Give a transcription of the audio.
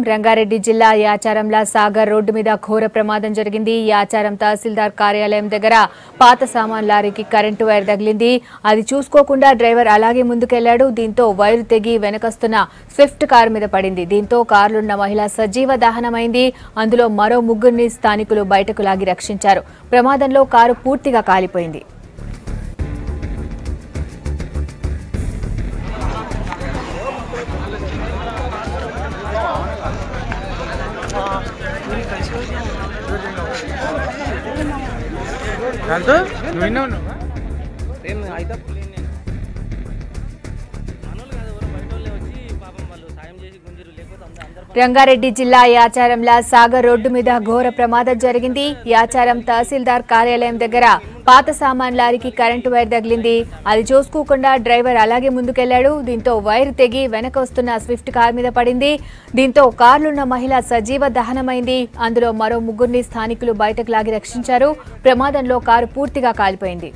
రంగారెడ్డి జిల్లా యాచారంల సాగర్ రోడ్డు మీద ఘోర ప్రమాదం జరిగింది. యాచారం తహసీల్దార్ కార్యాలయం దగ్గర పాత సామాన్ లారీకి కరెంటు వైర్ తగిలింది. అది చూసుకోకుండా డ్రైవర్ అలాగే ముందుకెళ్లాడు. దీంతో వైరు తెగి వెనకస్తున్న స్విఫ్ట్ కారు మీద పడింది. దీంతో కారులున్న మహిళ సజీవ దహనమైంది. అందులో మరో ముగ్గురిని స్థానికులు బయటకు లాగి రక్షించారు. ప్రమాదంలో కారు పూర్తిగా కాలిపోయింది. రంగారెడ్డి జిల్లా యాచారంల సాగర్ రోడ్డు మీద ఘోర ప్రమాదం జరిగింది. యాచారం తహసీల్దార్ కార్యాలయం దగ్గర పాత సామాన్ లారీకి కరెంటు వైర్ తగిలింది. అది చూసుకోకుండా డ్రైవర్ అలాగే ముందుకెళ్లాడు. దీంతో వైర్ తెగి వెనక వస్తున్న స్విఫ్ట్ కార్ మీద పడింది. దీంతో కారులున్న మహిళ సజీవ దహనమైంది. అందులో మరో ముగ్గురిని స్థానికులు బయటకు లాగి రక్షించారు. ప్రమాదంలో కారు పూర్తిగా కాలిపోయింది.